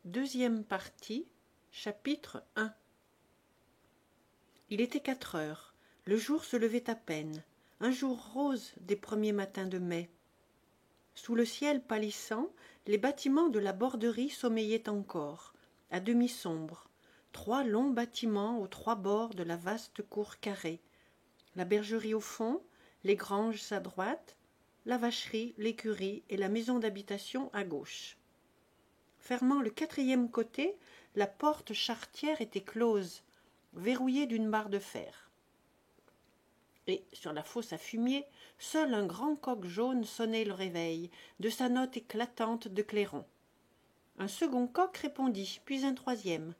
Deuxième partie, chapitre 1. Il était 4 heures. Le jour se levait à peine. Un jour rose des premiers matins de mai. Sous le ciel pâlissant, les bâtiments de la Borderie sommeillaient encore, à demi sombres. 3 longs bâtiments aux 3 bords de la vaste cour carrée. La bergerie au fond, les granges à droite, la vacherie, l'écurie et la maison d'habitation à gauche. Fermant le 4e côté, la porte charretière était close, verrouillée d'une barre de fer. Et, sur la fosse à fumier, seul un grand coq jaune sonnait le réveil, de sa note éclatante de clairon. Un second coq répondit, puis un troisième.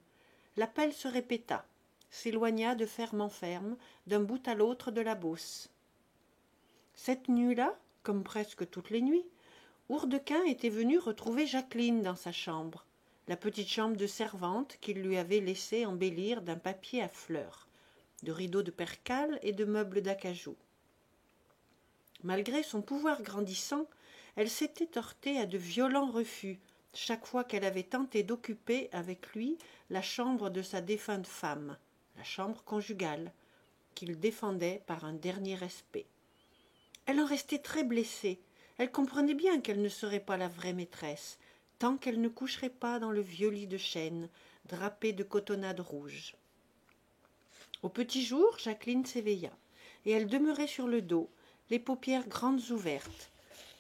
L'appel se répéta, s'éloigna de ferme en ferme, d'un bout à l'autre de la Beauce. Cette nuit-là, comme presque toutes les nuits, Hourdequin était venu retrouver Jacqueline dans sa chambre, la petite chambre de servante qu'il lui avait laissé embellir d'un papier à fleurs, de rideaux de percale et de meubles d'acajou. Malgré son pouvoir grandissant, elle s'était heurtée à de violents refus chaque fois qu'elle avait tenté d'occuper avec lui la chambre de sa défunte femme, la chambre conjugale, qu'il défendait par un dernier respect. Elle en restait très blessée. Elle comprenait bien qu'elle ne serait pas la vraie maîtresse, tant qu'elle ne coucherait pas dans le vieux lit de chêne, drapé de cotonnade rouge. Au petit jour, Jacqueline s'éveilla, et elle demeurait sur le dos, les paupières grandes ouvertes,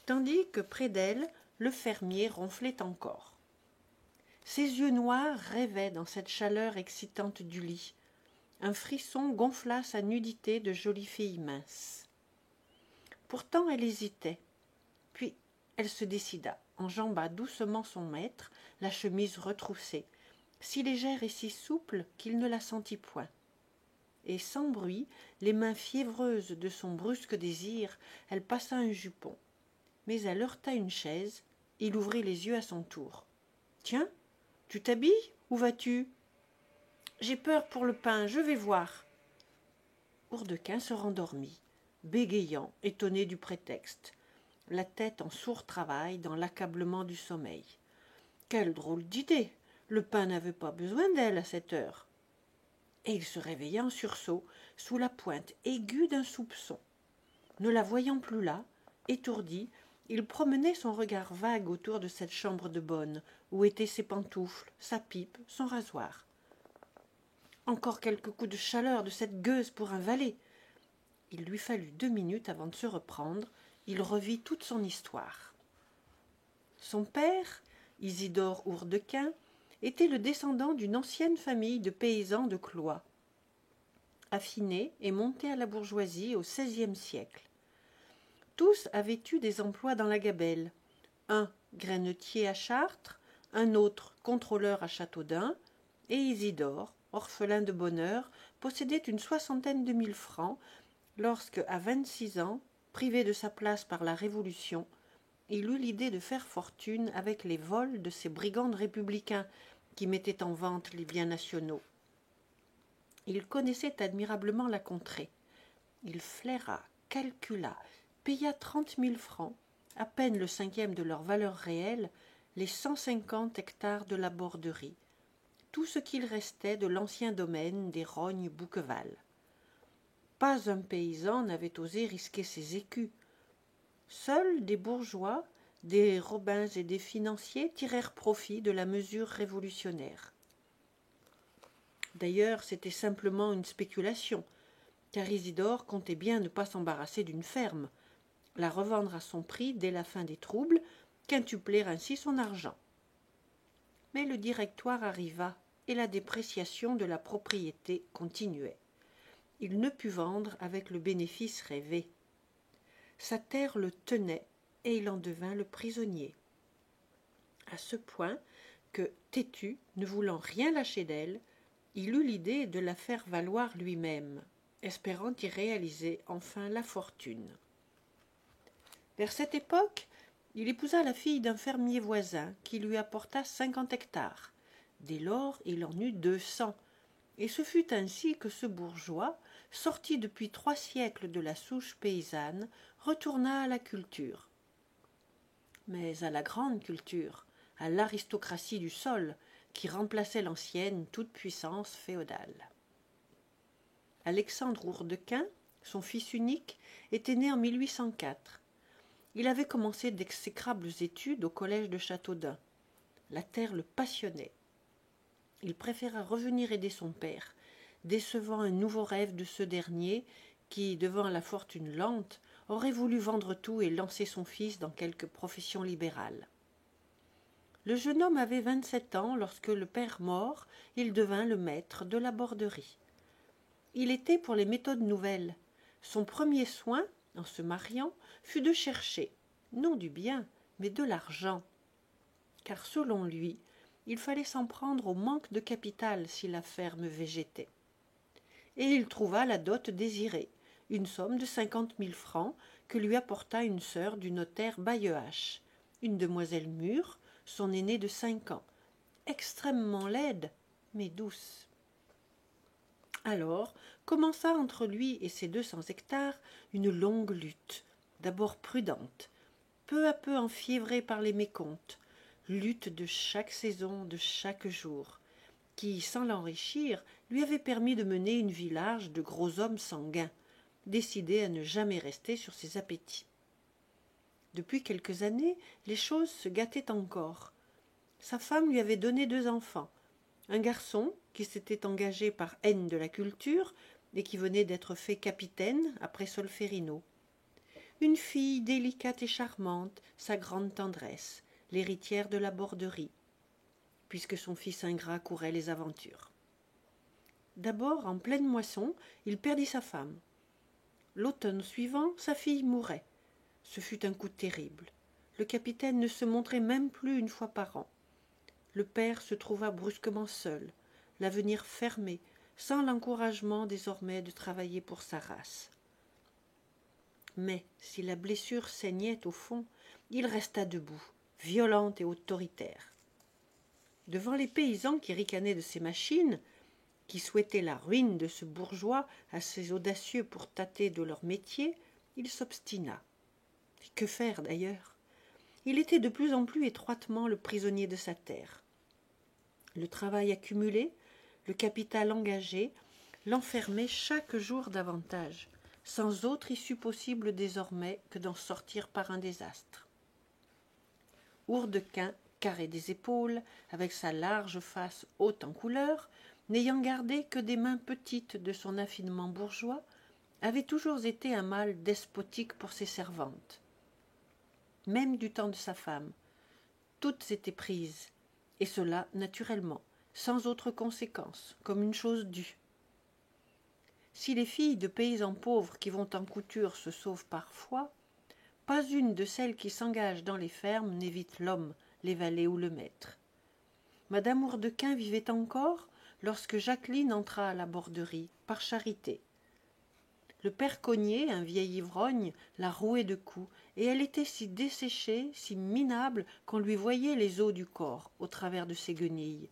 tandis que près d'elle, le fermier ronflait encore. Ses yeux noirs rêvaient dans cette chaleur excitante du lit. Un frisson gonfla sa nudité de jolie fille mince. Pourtant elle hésitait. Puis elle se décida, enjamba doucement son maître, la chemise retroussée, si légère et si souple qu'il ne la sentit point. Et sans bruit, les mains fiévreuses de son brusque désir, elle passa un jupon. Mais elle heurta une chaise, il ouvrit les yeux à son tour. « Tiens, tu t'habilles, où vas-tu ?»« J'ai peur pour le pain, je vais voir. » Hourdequin se rendormit, bégayant, étonné du prétexte, la tête en sourd travail dans l'accablement du sommeil. Quelle drôle d'idée! Le pain n'avait pas besoin d'elle à cette heure. Et il se réveilla en sursaut, sous la pointe aiguë d'un soupçon. Ne la voyant plus là, étourdi, il promenait son regard vague autour de cette chambre de bonne, où étaient ses pantoufles, sa pipe, son rasoir. Encore quelques coups de chaleur de cette gueuse pour un valet. Il lui fallut 2 minutes avant de se reprendre. Il revit toute son histoire. Son père, Isidore Hourdequin, était le descendant d'une ancienne famille de paysans de Cloyes, affinés et montés à la bourgeoisie au XVIe siècle. Tous avaient eu des emplois dans la gabelle, un grainetier à Chartres, un autre contrôleur à Châteaudun, et Isidore, orphelin de bonheur, possédait une 60aine de 1000 francs lorsque, à 26 ans, privé de sa place par la Révolution, il eut l'idée de faire fortune avec les vols de ces brigands républicains qui mettaient en vente les biens nationaux. Il connaissait admirablement la contrée. Il flaira, calcula, paya 30 000 francs, à peine le 5e de leur valeur réelle, les 150 hectares de la Borderie, tout ce qu'il restait de l'ancien domaine des Rognes-Bouqueval. Pas un paysan n'avait osé risquer ses écus. Seuls des bourgeois, des robins et des financiers tirèrent profit de la mesure révolutionnaire. D'ailleurs, c'était simplement une spéculation, car Isidore comptait bien ne pas s'embarrasser d'une ferme, la revendre à son prix dès la fin des troubles, quintupler ainsi son argent. Mais le directoire arriva et la dépréciation de la propriété continuait. Il ne put vendre avec le bénéfice rêvé. Sa terre le tenait et il en devint le prisonnier. À ce point que, têtu, ne voulant rien lâcher d'elle, il eut l'idée de la faire valoir lui-même, espérant y réaliser enfin la fortune. Vers cette époque, il épousa la fille d'un fermier voisin qui lui apporta 50 hectares. Dès lors, il en eut 200, et ce fut ainsi que ce bourgeois, sorti depuis 3 siècles de la souche paysanne, retourna à la culture. Mais à la grande culture, à l'aristocratie du sol, qui remplaçait l'ancienne toute-puissance féodale. Alexandre Hourdequin, son fils unique, était né en 1804. Il avait commencé d'exécrables études au collège de Châteaudun. La terre le passionnait. Il préféra revenir aider son père, décevant un nouveau rêve de ce dernier qui, devant la fortune lente, aurait voulu vendre tout et lancer son fils dans quelque profession libérale. Le jeune homme avait 27 ans lorsque, le père mort, il devint le maître de la Borderie. Il était pour les méthodes nouvelles. Son premier soin, en se mariant, fut de chercher, non du bien, mais de l'argent. Car selon lui, il fallait s'en prendre au manque de capital si la ferme végétait. Et il trouva la dot désirée, une somme de 50 000 francs que lui apporta une sœur du notaire Baillehache, une demoiselle mûre, son aînée de 5 ans, extrêmement laide, mais douce. Alors commença entre lui et ses 200 hectares une longue lutte, d'abord prudente, peu à peu enfiévrée par les mécomptes, lutte de chaque saison, de chaque jour, qui, sans l'enrichir, lui avait permis de mener une vie large de gros hommes sanguins, décidés à ne jamais rester sur ses appétits. Depuis quelques années, les choses se gâtaient encore. Sa femme lui avait donné 2 enfants, un garçon qui s'était engagé par haine de la culture et qui venait d'être fait capitaine après Solferino, une fille délicate et charmante, sa grande tendresse, l'héritière de la Borderie, puisque son fils ingrat courait les aventures. D'abord, en pleine moisson, il perdit sa femme. L'automne suivant, sa fille mourait. Ce fut un coup terrible. Le capitaine ne se montrait même plus une fois par an. Le père se trouva brusquement seul, l'avenir fermé, sans l'encouragement désormais de travailler pour sa race. Mais si la blessure saignait au fond, il resta debout, violent et autoritaire. Devant les paysans qui ricanaient de ses machines, qui souhaitaient la ruine de ce bourgeois assez audacieux pour tâter de leur métier, il s'obstina. Et que faire d'ailleurs? Il était de plus en plus étroitement le prisonnier de sa terre. Le travail accumulé, le capital engagé, l'enfermait chaque jour davantage, sans autre issue possible désormais que d'en sortir par un désastre. Hourdequin, carré des épaules, avec sa large face haute en couleur, n'ayant gardé que des mains petites de son affinement bourgeois, avait toujours été un mâle despotique pour ses servantes. Même du temps de sa femme, toutes étaient prises, et cela naturellement, sans autre conséquence, comme une chose due. Si les filles de paysans pauvres qui vont en couture se sauvent parfois, pas une de celles qui s'engagent dans les fermes n'évite l'homme, les valets ou le maître. Madame Hourdequin vivait encore lorsque Jacqueline entra à la Borderie, par charité. Le père Cognier, un vieil ivrogne, la rouait de coups, et elle était si desséchée, si minable, qu'on lui voyait les os du corps au travers de ses guenilles.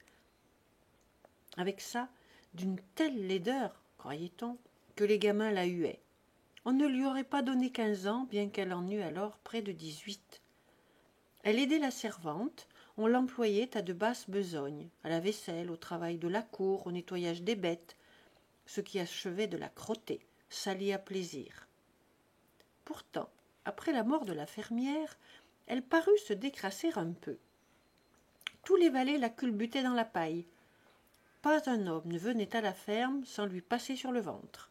Avec ça, d'une telle laideur, croyait-on, que les gamins la huaient. On ne lui aurait pas donné 15 ans, bien qu'elle en eût alors près de 18. Elle aidait la servante, on l'employait à de basses besognes, à la vaisselle, au travail de la cour, au nettoyage des bêtes, ce qui achevait de la crotter, salie à plaisir. Pourtant, après la mort de la fermière, elle parut se décrasser un peu. Tous les valets la culbutaient dans la paille. Pas un homme ne venait à la ferme sans lui passer sur le ventre.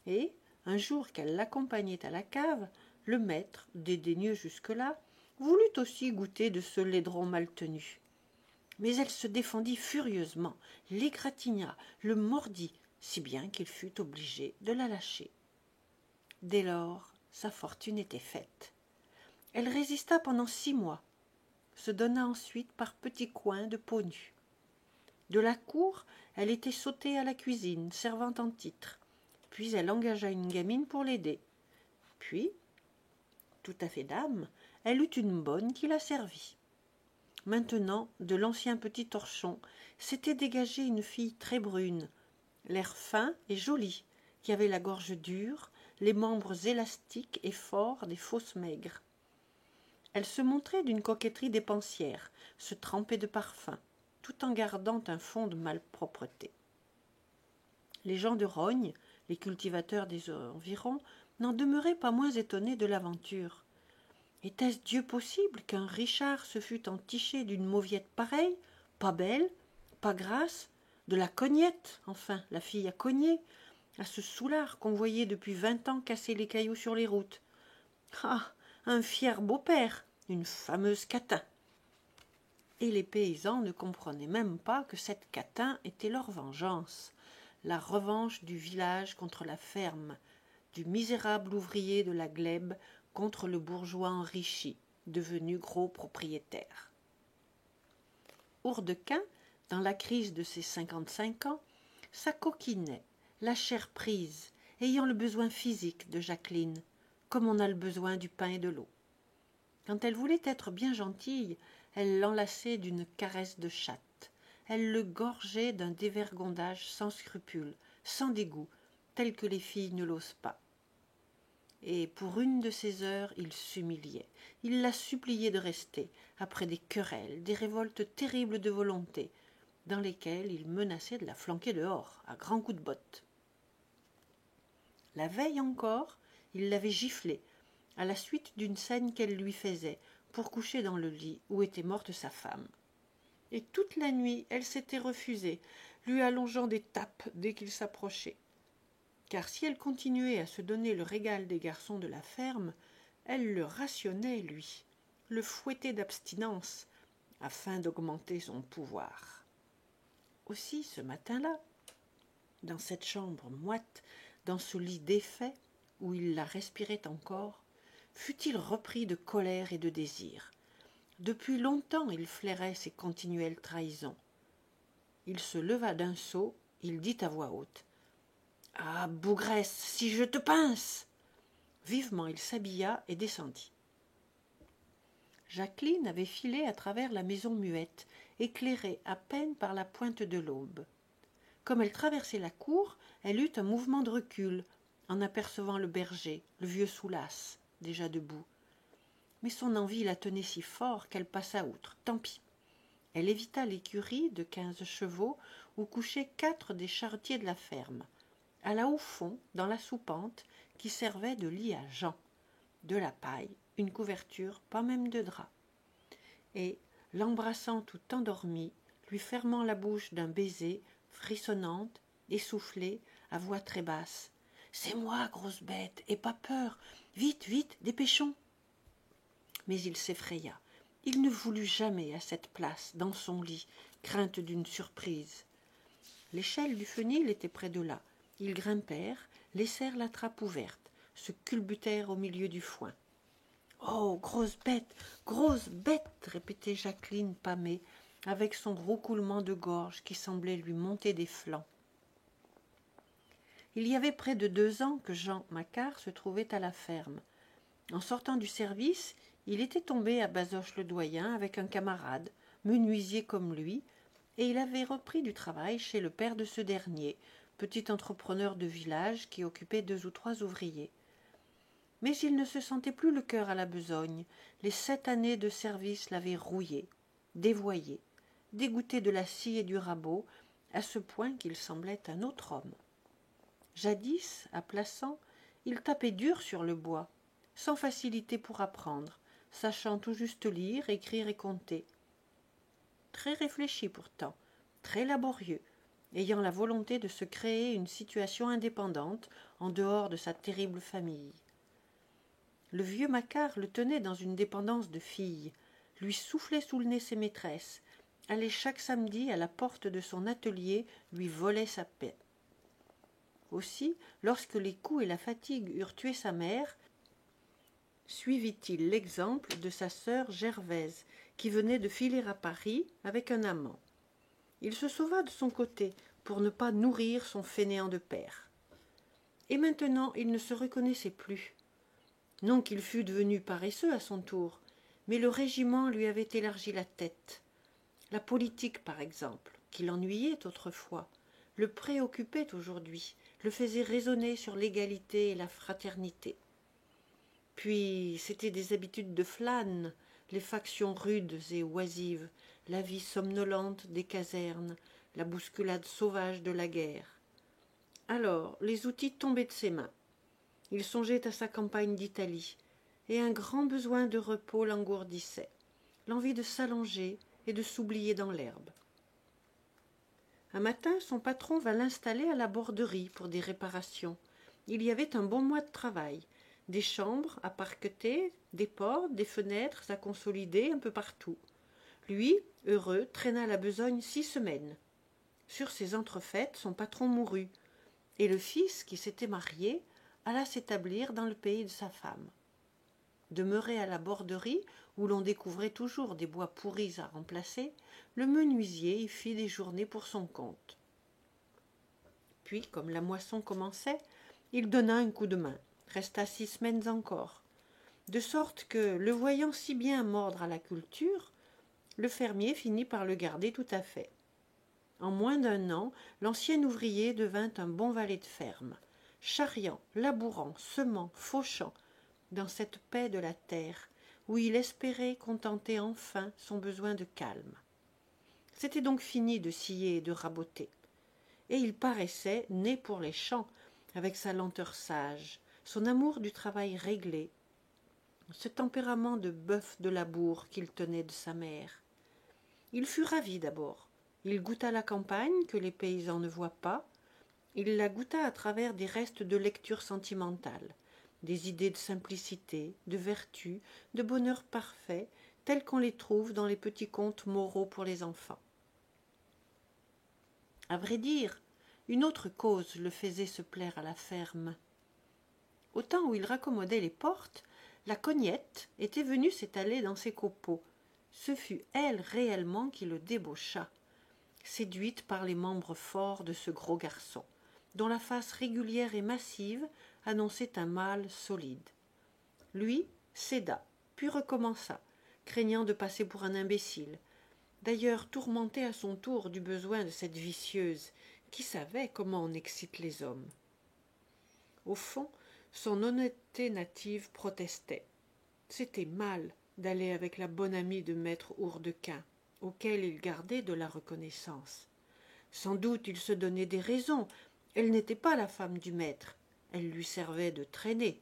Et, un jour qu'elle l'accompagnait à la cave, le maître, dédaigneux jusque-là, voulut aussi goûter de ce laidron mal tenu. Mais elle se défendit furieusement, l'égratigna, le mordit, si bien qu'il fut obligé de la lâcher. Dès lors, sa fortune était faite. Elle résista pendant 6 mois, se donna ensuite par petits coins de peau nue. De la cour, elle était sautée à la cuisine, servant en titre. Puis elle engagea une gamine pour l'aider. Puis, tout à fait dame, elle eut une bonne qui la servit. Maintenant, de l'ancien petit torchon, s'était dégagée une fille très brune, l'air fin et joli, qui avait la gorge dure, les membres élastiques et forts des fausses maigres. Elle se montrait d'une coquetterie dépensière, se trempait de parfums. tout en gardant un fond de malpropreté. Les gens de Rognes, les cultivateurs des environs, n'en demeuraient pas moins étonnés de l'aventure. Était-ce Dieu possible qu'un Richard se fût entiché d'une mauviette pareille, pas belle, pas grasse, de la cognette, enfin, la fille à cogner, à ce soulard qu'on voyait depuis 20 ans casser les cailloux sur les routes. Ah, un fier beau-père, une fameuse catin. Et les paysans ne comprenaient même pas que cette catin était leur vengeance, la revanche du village contre la ferme, du misérable ouvrier de la glèbe contre le bourgeois enrichi, devenu gros propriétaire. Hourdequin, dans la crise de ses 55 ans, s'acoquinait, la chair prise, ayant le besoin physique de Jacqueline, comme on a le besoin du pain et de l'eau. Quand elle voulait être bien gentille, elle l'enlaçait d'une caresse de chatte. Elle le gorgeait d'un dévergondage sans scrupule, sans dégoût, tel que les filles ne l'osent pas. Et pour une de ces heures, il s'humiliait. Il la suppliait de rester, après des querelles, des révoltes terribles de volonté, dans lesquelles il menaçait de la flanquer dehors, à grands coups de botte. La veille encore, il l'avait giflée, à la suite d'une scène qu'elle lui faisait, pour coucher dans le lit où était morte sa femme. Et toute la nuit, elle s'était refusée, lui allongeant des tapes dès qu'il s'approchait. Car si elle continuait à se donner le régal des garçons de la ferme, elle le rationnait, lui, le fouettait d'abstinence, afin d'augmenter son pouvoir. Aussi, ce matin-là, dans cette chambre moite, dans ce lit défait, où il la respirait encore, fut-il repris de colère et de désir. Depuis longtemps il flairait ces continuelles trahisons. Il se leva d'un saut, il dit à voix haute : « Ah, bougresse, si je te pince !» Vivement il s'habilla et descendit. Jacqueline avait filé à travers la maison muette, éclairée à peine par la pointe de l'aube. Comme elle traversait la cour, elle eut un mouvement de recul, en apercevant le berger, le vieux Soulas, déjà debout. Mais son envie la tenait si fort qu'elle passa outre. Tant pis. Elle évita l'écurie de 15 chevaux où couchaient 4 des charretiers de la ferme, alla au fond, dans la soupente, qui servait de lit à Jean. De la paille, une couverture, pas même de drap. Et, l'embrassant tout endormie, lui fermant la bouche d'un baiser, frissonnante, essoufflée, à voix très basse. « C'est moi, grosse bête, et pas peur. Vite, vite, dépêchons !» Mais il s'effraya. Il ne voulut jamais à cette place, dans son lit, crainte d'une surprise. L'échelle du fenil était près de là. Ils grimpèrent, laissèrent la trappe ouverte, se culbutèrent au milieu du foin. « Oh, grosse bête !» répétait Jacqueline pâmée, avec son roucoulement de gorge qui semblait lui monter des flancs. Il y avait près de 2 ans que Jean Macquart se trouvait à la ferme. En sortant du service, il était tombé à Bazoches-le-Doyen avec un camarade, menuisier comme lui, et il avait repris du travail chez le père de ce dernier, petit entrepreneur de village qui occupait 2 ou 3 ouvriers. Mais il ne se sentait plus le cœur à la besogne. Les 7 années de service l'avaient rouillé, dévoyé, dégoûté de la scie et du rabot, à ce point qu'il semblait un autre homme. Jadis, à Plassans, il tapait dur sur le bois, sans facilité pour apprendre, sachant tout juste lire, écrire et compter. Très réfléchi pourtant, très laborieux, ayant la volonté de se créer une situation indépendante en dehors de sa terrible famille. Le vieux Macquart le tenait dans une dépendance de fille, lui soufflait sous le nez ses maîtresses, allait chaque samedi à la porte de son atelier lui voler sa paix. Aussi, lorsque les coups et la fatigue eurent tué sa mère, suivit-il l'exemple de sa sœur Gervaise, qui venait de filer à Paris avec un amant. Il se sauva de son côté pour ne pas nourrir son fainéant de père. Et maintenant il ne se reconnaissait plus. Non qu'il fût devenu paresseux à son tour, mais le régiment lui avait élargi la tête. La politique, par exemple, qui l'ennuyait autrefois, le préoccupait aujourd'hui, le faisait raisonner sur l'égalité et la fraternité. Puis, c'étaient des habitudes de flâne, les factions rudes et oisives, la vie somnolente des casernes, la bousculade sauvage de la guerre. Alors, les outils tombaient de ses mains. Il songeait à sa campagne d'Italie, et un grand besoin de repos l'engourdissait, l'envie de s'allonger et de s'oublier dans l'herbe. Un matin, son patron vint l'installer à la borderie pour des réparations. Il y avait un bon mois de travail, des chambres à parqueter, des portes, des fenêtres à consolider un peu partout. Lui, heureux, traîna la besogne 6 semaines. Sur ces entrefaites, son patron mourut, et le fils, qui s'était marié, alla s'établir dans le pays de sa femme. Demeuré à la borderie, où l'on découvrait toujours des bois pourris à remplacer, le menuisier y fit des journées pour son compte. Puis, comme la moisson commençait, il donna un coup de main, resta 6 semaines encore, de sorte que, le voyant si bien mordre à la culture, le fermier finit par le garder tout à fait. En moins d'1 an, l'ancien ouvrier devint un bon valet de ferme, charriant, labourant, semant, fauchant, dans cette paix de la terre, où il espérait contenter enfin son besoin de calme. C'était donc fini de scier et de raboter, et il paraissait né pour les champs, avec sa lenteur sage, son amour du travail réglé, ce tempérament de bœuf de labour qu'il tenait de sa mère. Il fut ravi d'abord. Il goûta la campagne que les paysans ne voient pas. Il la goûta à travers des restes de lecture sentimentale, des idées de simplicité, de vertu, de bonheur parfait, tels qu'on les trouve dans les petits contes moraux pour les enfants. À vrai dire, une autre cause le faisait se plaire à la ferme. Au temps où il raccommodait les portes, la cognette était venue s'étaler dans ses copeaux. Ce fut elle réellement qui le débaucha, séduite par les membres forts de ce gros garçon, dont la face régulière et massive annonçait un mâle solide. Lui céda, puis recommença, craignant de passer pour un imbécile, d'ailleurs tourmenté à son tour du besoin de cette vicieuse, qui savait comment on excite les hommes. Au fond, son honnêteté native protestait. C'était mal d'aller avec la bonne amie de maître Hourdequin, auquel il gardait de la reconnaissance. Sans doute il se donnait des raisons. Elle n'était pas la femme du maître. Elle lui servait de traînée.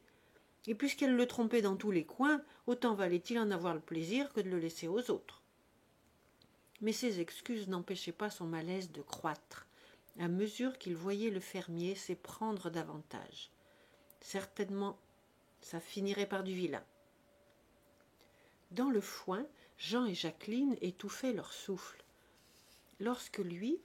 Et puisqu'elle le trompait dans tous les coins, autant valait-il en avoir le plaisir que de le laisser aux autres. Mais ces excuses n'empêchaient pas son malaise de croître, à mesure qu'il voyait le fermier s'éprendre davantage. Certainement, ça finirait par du vilain. Dans le foin, Jean et Jacqueline étouffaient leur souffle, lorsque lui,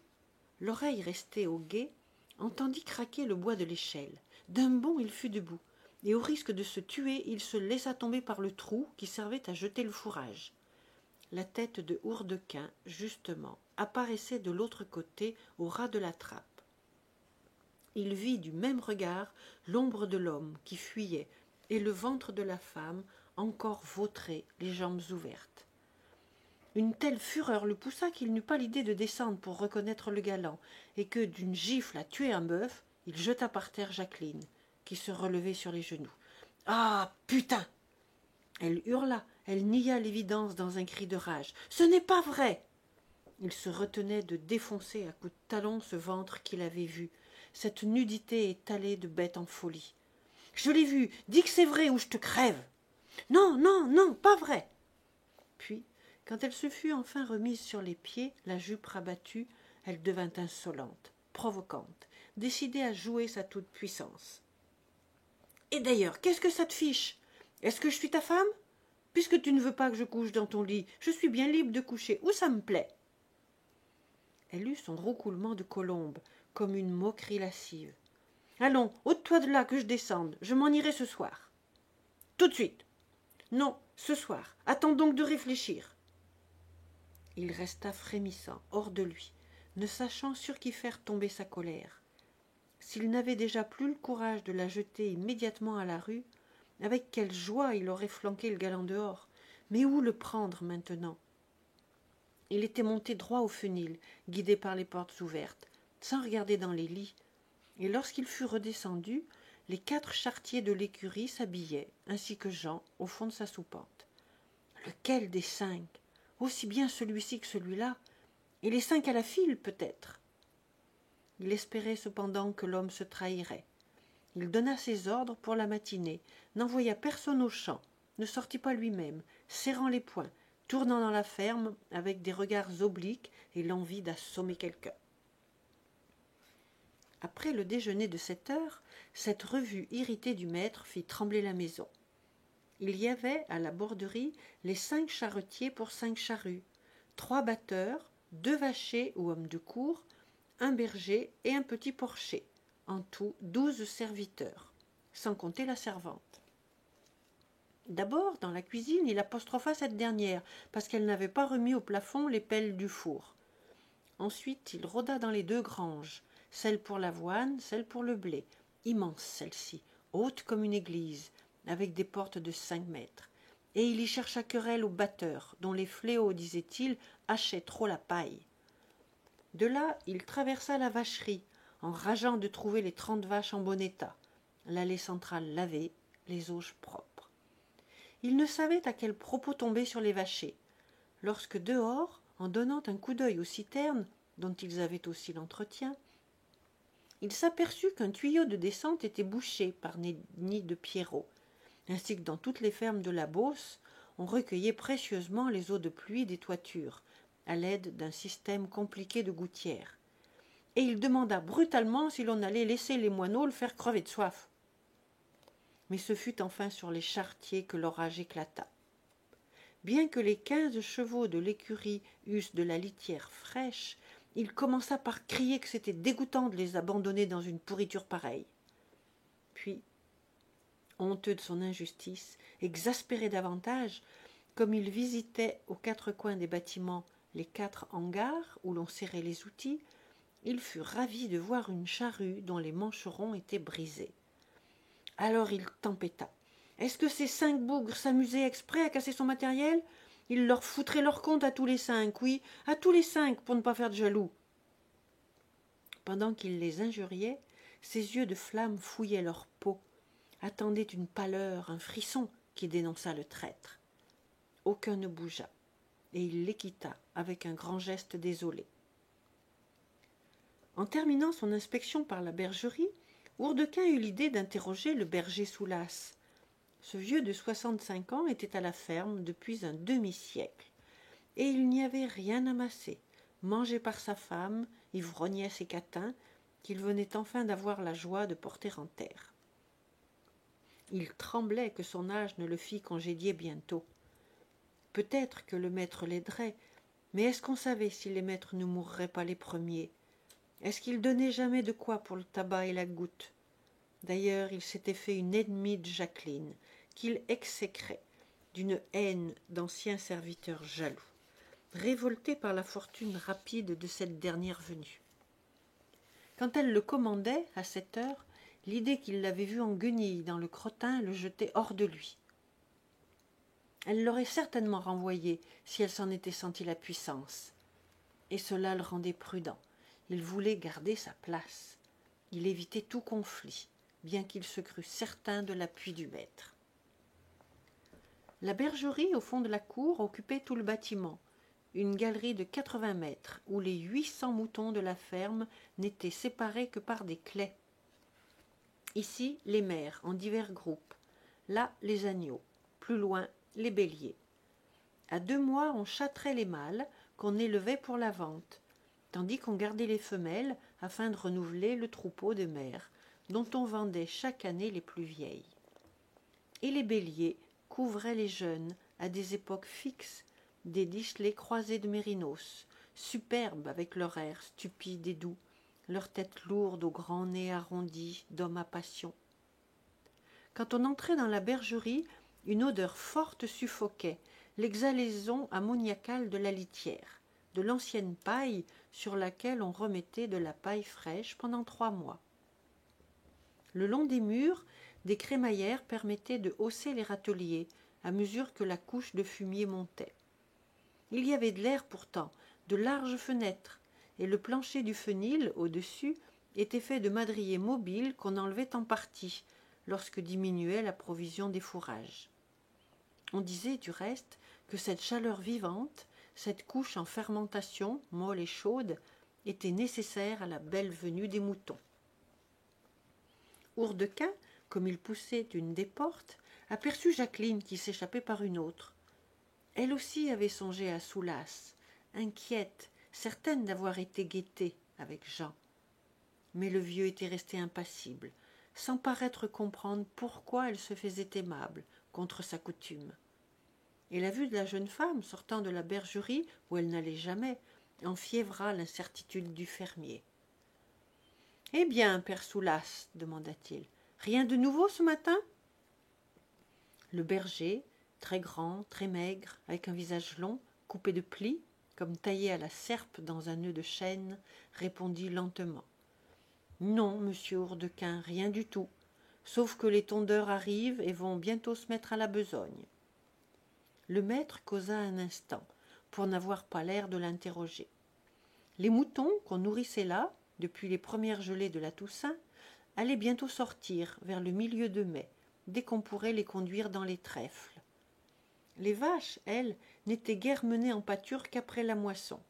l'oreille restée au guet, entendit craquer le bois de l'échelle. D'un bond, il fut debout, et au risque de se tuer, il se laissa tomber par le trou qui servait à jeter le fourrage. La tête de Hourdequin, justement, apparaissait de l'autre côté, au ras de la trappe. Il vit du même regard l'ombre de l'homme qui fuyait, et le ventre de la femme, encore vautré, les jambes ouvertes. Une telle fureur le poussa qu'il n'eut pas l'idée de descendre pour reconnaître le galant, et que, d'une gifle à tuer un bœuf, il jeta par terre Jacqueline, qui se relevait sur les genoux. « Ah, putain !» Elle hurla, elle nia l'évidence dans un cri de rage. « Ce n'est pas vrai !» Il se retenait de défoncer à coups de talon ce ventre qu'il avait vu, cette nudité étalée de bête en folie. « Je l'ai vu, dis que c'est vrai ou je te crève !»« Non, non, non, pas vrai !» Puis, quand elle se fut enfin remise sur les pieds, la jupe rabattue, elle devint insolente, provocante, décidée à jouer sa toute-puissance. « Et d'ailleurs, qu'est-ce que ça te fiche ? Est-ce que je suis ta femme ? Puisque tu ne veux pas que je couche dans ton lit, je suis bien libre de coucher où ça me plaît. » Elle eut son roucoulement de colombe, comme une moquerie lascive. « Allons, ôte-toi de là que je descende, je m'en irai ce soir. »« Tout de suite. »« Non, ce soir. Attends donc de réfléchir. » Il resta frémissant, hors de lui, ne sachant sur qui faire tomber sa colère. S'il n'avait déjà plus le courage de la jeter immédiatement à la rue, avec quelle joie il aurait flanqué le galant dehors. Mais où le prendre maintenant ? Il était monté droit au fenil, guidé par les portes ouvertes, sans regarder dans les lits, et lorsqu'il fut redescendu, les 4 charretiers de l'écurie s'habillaient, ainsi que Jean, au fond de sa soupente. Lequel des 5 ? aussi bien celui-ci que celui-là, et les 5 à la file peut-être. Il espérait cependant que l'homme se trahirait. Il donna ses ordres pour la matinée, n'envoya personne au champ, ne sortit pas lui-même, serrant les poings, tournant dans la ferme avec des regards obliques et l'envie d'assommer quelqu'un. Après le déjeuner de 7 heures, cette revue irritée du maître fit trembler la maison. Il y avait à la borderie les 5 charretiers pour 5 charrues, 3 batteurs, 2 vachers ou hommes de cour, un berger et un petit porcher, en tout 12 serviteurs, sans compter la servante. D'abord, dans la cuisine, il apostropha cette dernière, parce qu'elle n'avait pas remis au plafond les pelles du four. Ensuite, il rôda dans les 2 granges, celle pour l'avoine, celle pour le blé, immense celle-ci, haute comme une église, avec des portes de 5 mètres. Et il y chercha querelle au batteur, dont les fléaux, disait-il, hachaient trop la paille. De là, il traversa la vacherie, en rageant de trouver les 30 vaches en bon état, l'allée centrale lavée, les auges propres. Il ne savait à quel propos tomber sur les vachers, lorsque dehors, en donnant un coup d'œil aux citernes, dont ils avaient aussi l'entretien, il s'aperçut qu'un tuyau de descente était bouché par nid de pierrots, ainsi que dans toutes les fermes de la Beauce, on recueillait précieusement les eaux de pluie des toitures, à l'aide d'un système compliqué de gouttières. Et il demanda brutalement si l'on allait laisser les moineaux le faire crever de soif. Mais ce fut enfin sur les charretiers que l'orage éclata. Bien que les 15 chevaux de l'écurie eussent de la litière fraîche, il commença par crier que c'était dégoûtant de les abandonner dans une pourriture pareille. Puis, honteux de son injustice, exaspéré davantage, comme il visitait aux 4 coins des bâtiments les 4 hangars où l'on serrait les outils, il fut ravi de voir une charrue dont les mancherons étaient brisés. Alors il tempêta. Est-ce que ces 5 bougres s'amusaient exprès à casser son matériel? Il leur foutrait leur compte à tous les 5, oui, à tous les 5, pour ne pas faire de jaloux. Pendant qu'il les injuriait, ses yeux de flamme fouillaient leur peau, attendaient une pâleur, un frisson qui dénonça le traître. Aucun ne bougea, et il les quitta avec un grand geste désolé. En terminant son inspection par la bergerie, Hourdequin eut l'idée d'interroger le berger Soulas. Ce vieux de 65 ans était à la ferme depuis un demi-siècle, et il n'y avait rien amassé, mangé par sa femme, ivrognait ses catins, qu'il venait enfin d'avoir la joie de porter en terre. Il tremblait que son âge ne le fît congédier bientôt. Peut-être que le maître l'aiderait, mais est-ce qu'on savait si les maîtres ne mourraient pas les premiers? Est-ce qu'il donnait jamais de quoi pour le tabac et la goutte? D'ailleurs, il s'était fait une ennemie de Jacqueline, qu'il exécrait, d'une haine d'anciens serviteurs jaloux, révolté par la fortune rapide de cette dernière venue. Quand elle le commandait, à 7 heures, l'idée qu'il l'avait vu en guenille dans le crottin le jetait hors de lui. Elle l'aurait certainement renvoyé si elle s'en était senti la puissance. Et cela le rendait prudent. Il voulait garder sa place. Il évitait tout conflit, bien qu'il se crût certain de l'appui du maître. La bergerie au fond de la cour occupait tout le bâtiment, une galerie de 80 mètres, où les 800 moutons de la ferme n'étaient séparés que par des claies. Ici, les mères, en divers groupes. Là, les agneaux. Plus loin, les béliers. À 2 mois, on châtrait les mâles, qu'on élevait pour la vente, tandis qu'on gardait les femelles afin de renouveler le troupeau de mères, dont on vendait chaque année les plus vieilles. Et les béliers couvraient les jeunes à des époques fixes, des distelets croisés de mérinos, superbes avec leur air stupide et doux, leur tête lourde au grand nez arrondi d'homme à passion. Quand on entrait dans la bergerie, une odeur forte suffoquait, l'exhalaison ammoniacale de la litière, de l'ancienne paille sur laquelle on remettait de la paille fraîche pendant 3 mois. Le long des murs, des crémaillères permettaient de hausser les râteliers à mesure que la couche de fumier montait. Il y avait de l'air pourtant, de larges fenêtres, et le plancher du fenil, au-dessus, était fait de madriers mobiles qu'on enlevait en partie, lorsque diminuait la provision des fourrages. On disait, du reste, que cette chaleur vivante, cette couche en fermentation, molle et chaude, était nécessaire à la belle venue des moutons. Hourdequin, comme il poussait une des portes, aperçut Jacqueline qui s'échappait par une autre. Elle aussi avait songé à Soulas, inquiète, certaine d'avoir été guettée avec Jean. Mais le vieux était resté impassible, sans paraître comprendre pourquoi elle se faisait aimable contre sa coutume. Et la vue de la jeune femme sortant de la bergerie, où elle n'allait jamais, enfiévra l'incertitude du fermier. « Eh bien, père Soulas, demanda-t-il, rien de nouveau ce matin ?» Le berger, très grand, très maigre, avec un visage long, coupé de plis, comme taillé à la serpe dans un nœud de chêne, répondit lentement. « Non, monsieur Hourdequin, rien du tout, sauf que les tondeurs arrivent et vont bientôt se mettre à la besogne. » Le maître causa un instant, pour n'avoir pas l'air de l'interroger. Les moutons qu'on nourrissait là, depuis les premières gelées de la Toussaint, allaient bientôt sortir vers le milieu de mai, dès qu'on pourrait les conduire dans les trèfles. Les vaches, elles, n'étaient guère menées en pâture qu'après la moisson.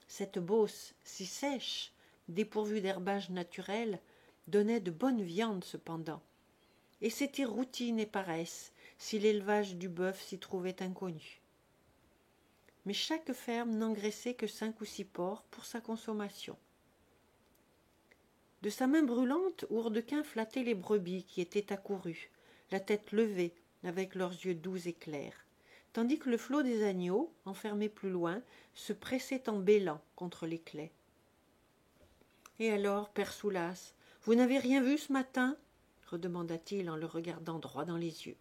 Cette Beauce, si sèche, dépourvue d'herbage naturel, donnait de bonnes viandes cependant, et c'était routine et paresse si l'élevage du bœuf s'y trouvait inconnu. Mais chaque ferme n'engraissait que 5 ou 6 porcs pour sa consommation. De sa main brûlante, Hourdequin flattait les brebis qui étaient accourues, la tête levée, avec leurs yeux doux et clairs, tandis que le flot des agneaux, enfermés plus loin, se pressait en bêlant contre les claies. « Et alors, père Soulas, vous n'avez rien vu ce matin ?» redemanda-t-il en le regardant droit dans les yeux.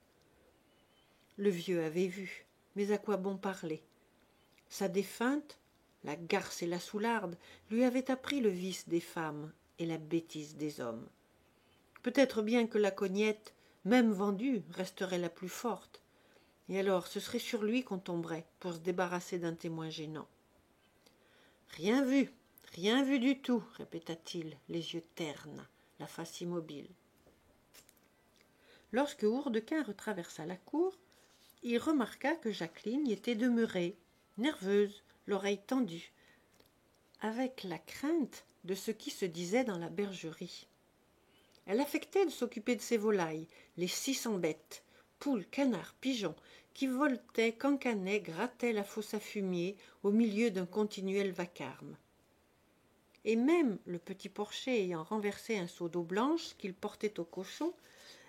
Le vieux avait vu, mais à quoi bon parler? Sa défunte, la garce et la Soularde, lui avait appris le vice des femmes et la bêtise des hommes. Peut-être bien que la cognette, même vendue, resterait la plus forte, et alors ce serait sur lui qu'on tomberait pour se débarrasser d'un témoin gênant. « Rien vu du tout, répéta-t-il, les yeux ternes, la face immobile. Lorsque Hourdequin retraversa la cour, il remarqua que Jacqueline y était demeurée, nerveuse, l'oreille tendue, avec la crainte de ce qui se disait dans la bergerie. Elle affectait de s'occuper de ses volailles, les 600 bêtes, poules, canards, pigeons, qui voletaient, cancanaient, grattaient la fosse à fumier au milieu d'un continuel vacarme. Et même le petit porcher ayant renversé un seau d'eau blanche qu'il portait au cochon,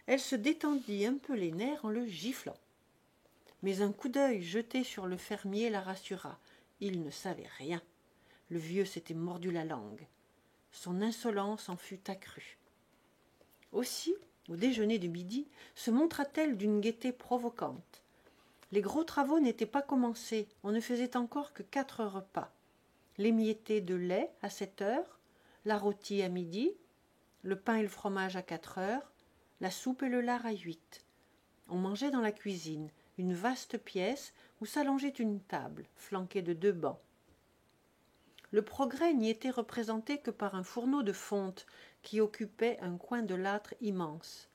elle se détendit un peu les nerfs en le giflant. Mais un coup d'œil jeté sur le fermier la rassura. Il ne savait rien. Le vieux s'était mordu la langue. Son insolence en fut accrue. Aussi, au déjeuner de midi, se montra-t-elle d'une gaieté provocante. Les gros travaux n'étaient pas commencés, on ne faisait encore que 4 repas. L'émietté de lait à 7 heures, la rôtie à midi, le pain et le fromage à 4 heures, la soupe et le lard à 8. On mangeait dans la cuisine, une vaste pièce où s'allongeait une table, flanquée de 2 bancs. Le progrès n'y était représenté que par un fourneau de fonte qui occupait un coin de l'âtre immense.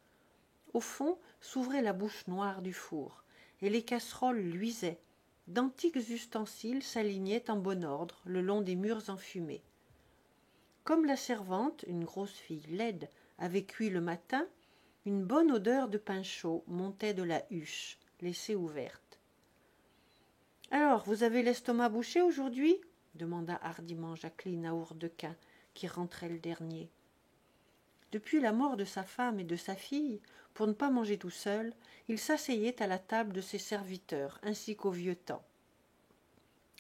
Au fond s'ouvrait la bouche noire du four, et les casseroles luisaient. D'antiques ustensiles s'alignaient en bon ordre le long des murs enfumés. Comme la servante, une grosse fille laide, avait cuit le matin, une bonne odeur de pain chaud montait de la huche, laissée ouverte. « Alors, vous avez l'estomac bouché aujourd'hui ?» demanda hardiment Jacqueline à Hourdequin, qui rentrait le dernier. Depuis la mort de sa femme et de sa fille, pour ne pas manger tout seul, il s'asseyait à la table de ses serviteurs, ainsi qu'au vieux temps.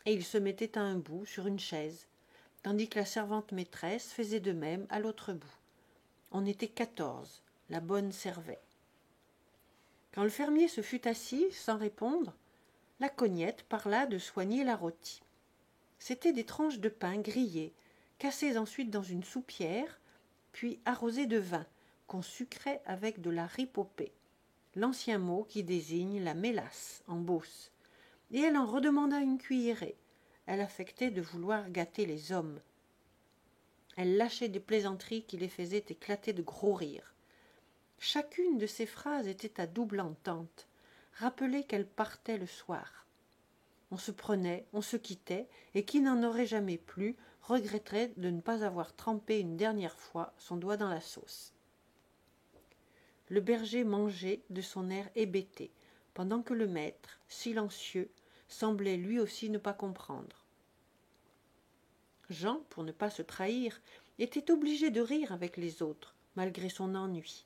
Et il se mettait à un bout, sur une chaise, tandis que la servante maîtresse faisait de même à l'autre bout. On était 14, la bonne servait. Quand le fermier se fut assis, sans répondre, la cognette parla de soigner la rôtie. C'étaient des tranches de pain grillées, cassées ensuite dans une soupière, puis arrosées de vin, qu'on sucrait avec de la ripopée, l'ancien mot qui désigne la mélasse en Beauce, et elle en redemanda une cuillerée. Elle affectait de vouloir gâter les hommes. Elle lâchait des plaisanteries qui les faisaient éclater de gros rires. Chacune de ces phrases était à double entente, rappelait qu'elle partait le soir. On se prenait, on se quittait, et qui n'en aurait jamais plu regretterait de ne pas avoir trempé une dernière fois son doigt dans la sauce. Le berger mangeait de son air hébété, pendant que le maître, silencieux, semblait lui aussi ne pas comprendre. Jean, pour ne pas se trahir, était obligé de rire avec les autres, malgré son ennui,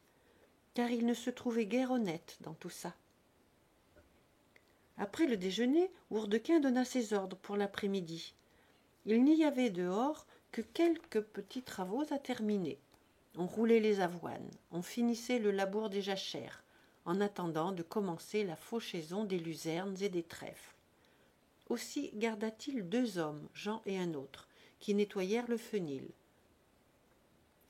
car il ne se trouvait guère honnête dans tout ça. Après le déjeuner, Hourdequin donna ses ordres pour l'après-midi. Il n'y avait dehors que quelques petits travaux à terminer. On roulait les avoines, on finissait le labour des jachères, en attendant de commencer la fauchaison des luzernes et des trèfles. Aussi garda-t-il 2 hommes, Jean et un autre, qui nettoyèrent le fenil.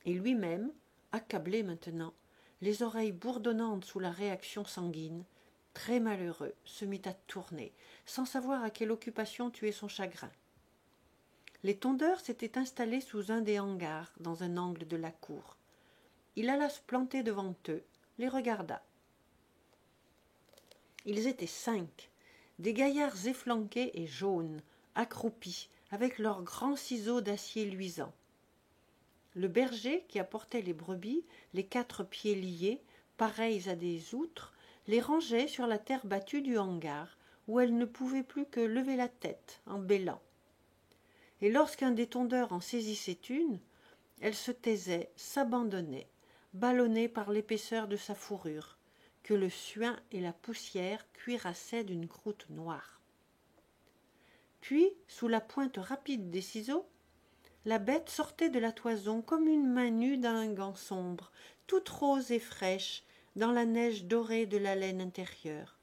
Et lui-même, accablé maintenant, les oreilles bourdonnantes sous la réaction sanguine, très malheureux, se mit à tourner, sans savoir à quelle occupation tuer son chagrin. Les tondeurs s'étaient installés sous un des hangars, dans un angle de la cour. Il alla se planter devant eux, les regarda. Ils étaient 5, des gaillards efflanqués et jaunes, accroupis, avec leurs grands ciseaux d'acier luisant. Le berger qui apportait les brebis, les 4 pieds liés, pareils à des outres, les rangeait sur la terre battue du hangar, où elles ne pouvaient plus que lever la tête en bêlant. Et lorsqu'un des tondeurs en saisissait une, elle se taisait, s'abandonnait, ballonnée par l'épaisseur de sa fourrure, que le suint et la poussière cuirassaient d'une croûte noire. Puis, sous la pointe rapide des ciseaux, la bête sortait de la toison comme une main nue d'un gant sombre, toute rose et fraîche, dans la neige dorée de la laine intérieure.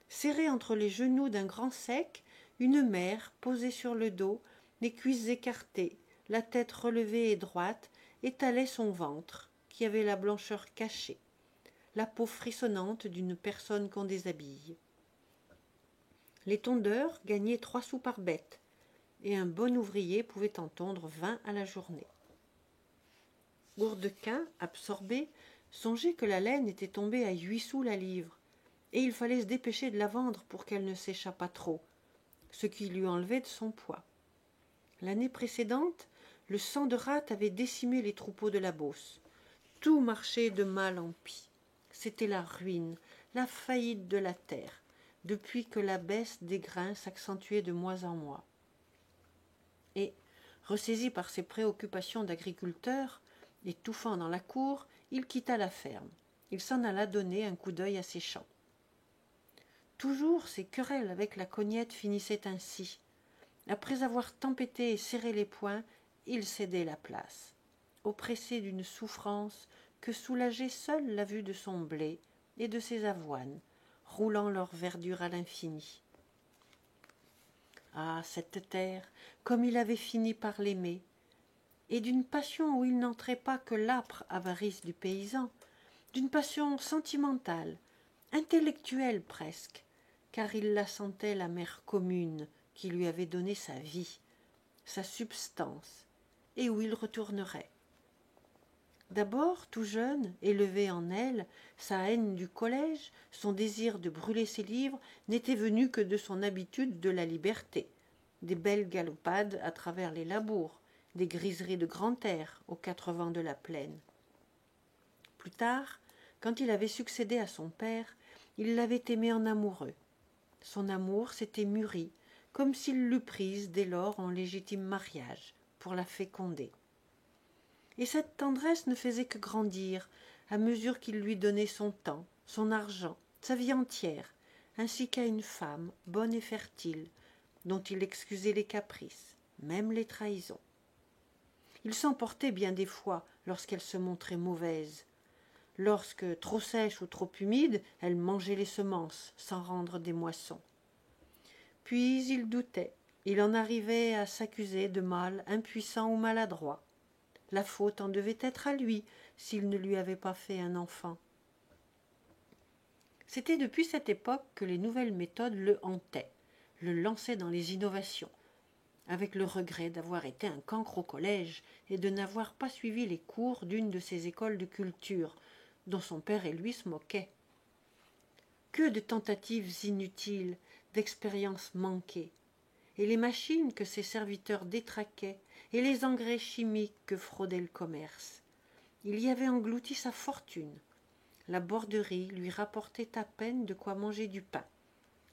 Serrée entre les genoux d'un grand sec, une mère, posée sur le dos, les cuisses écartées, la tête relevée et droite, étalait son ventre, qui avait la blancheur cachée, la peau frissonnante d'une personne qu'on déshabille. Les tondeurs gagnaient 3 sous par bête, et un bon ouvrier pouvait en tondre 20 à la journée. Hourdequin, absorbé, songeait que la laine était tombée à 8 sous la livre, et il fallait se dépêcher de la vendre pour qu'elle ne séchappât trop, ce qui lui enlevait de son poids. L'année précédente, le sang de rate avait décimé les troupeaux de la Beauce. Tout marchait de mal en pis. C'était la ruine, la faillite de la terre, depuis que la baisse des grains s'accentuait de mois en mois. Et, ressaisi par ses préoccupations d'agriculteur, étouffant dans la cour, il quitta la ferme. Il s'en alla donner un coup d'œil à ses champs. Toujours ses querelles avec la cognette finissaient ainsi. Après avoir tempêté et serré les poings, il cédait la place, oppressé d'une souffrance que soulageait seule la vue de son blé et de ses avoines, roulant leur verdure à l'infini. Ah, cette terre, comme il avait fini par l'aimer, et d'une passion où il n'entrait pas que l'âpre avarice du paysan, d'une passion sentimentale, intellectuelle presque, car il la sentait la mère commune qui lui avait donné sa vie, sa substance, et où il retournerait. D'abord, tout jeune, élevé en elle, sa haine du collège, son désir de brûler ses livres, n'était venu que de son habitude de la liberté, des belles galopades à travers les labours, des griseries de grand air aux 4 vents de la plaine. Plus tard, quand il avait succédé à son père, il l'avait aimé en amoureux. Son amour s'était mûri, comme s'il l'eût prise dès lors en légitime mariage, pour la féconder. Et cette tendresse ne faisait que grandir, à mesure qu'il lui donnait son temps, son argent, sa vie entière, ainsi qu'à une femme, bonne et fertile, dont il excusait les caprices, même les trahisons. Il s'emportait bien des fois lorsqu'elle se montrait mauvaise. Lorsque, trop sèche ou trop humide, elle mangeait les semences, sans rendre des moissons. Puis il doutait, il en arrivait à s'accuser de mal impuissant ou maladroit. La faute en devait être à lui s'il ne lui avait pas fait un enfant. C'était depuis cette époque que les nouvelles méthodes le hantaient, le lançaient dans les innovations, avec le regret d'avoir été un cancre au collège et de n'avoir pas suivi les cours d'une de ces écoles de culture, dont son père et lui se moquaient. Que de tentatives inutiles, d'expériences manquées, et les machines que ses serviteurs détraquaient, et les engrais chimiques que fraudait le commerce. Il y avait englouti sa fortune. La Borderie lui rapportait à peine de quoi manger du pain,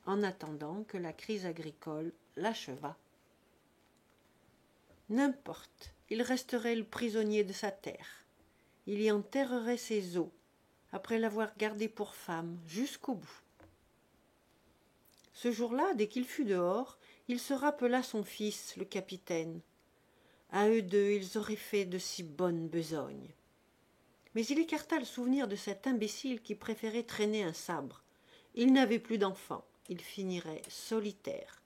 en attendant que la crise agricole l'achevât. N'importe, il resterait le prisonnier de sa terre. Il y enterrerait ses os, après l'avoir gardée pour femme, jusqu'au bout. Ce jour-là, dès qu'il fut dehors, il se rappela son fils, le capitaine. À eux deux, ils auraient fait de si bonnes besognes. Mais il écarta le souvenir de cet imbécile qui préférait traîner un sabre. Il n'avait plus d'enfants, il finirait solitaire.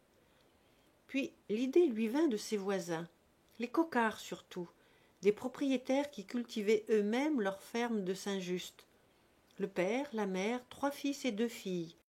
Puis l'idée lui vint de ses voisins, les cocards surtout, des propriétaires qui cultivaient eux-mêmes leur ferme de Saint-Just. Le père, la mère, 3 fils et 2 filles,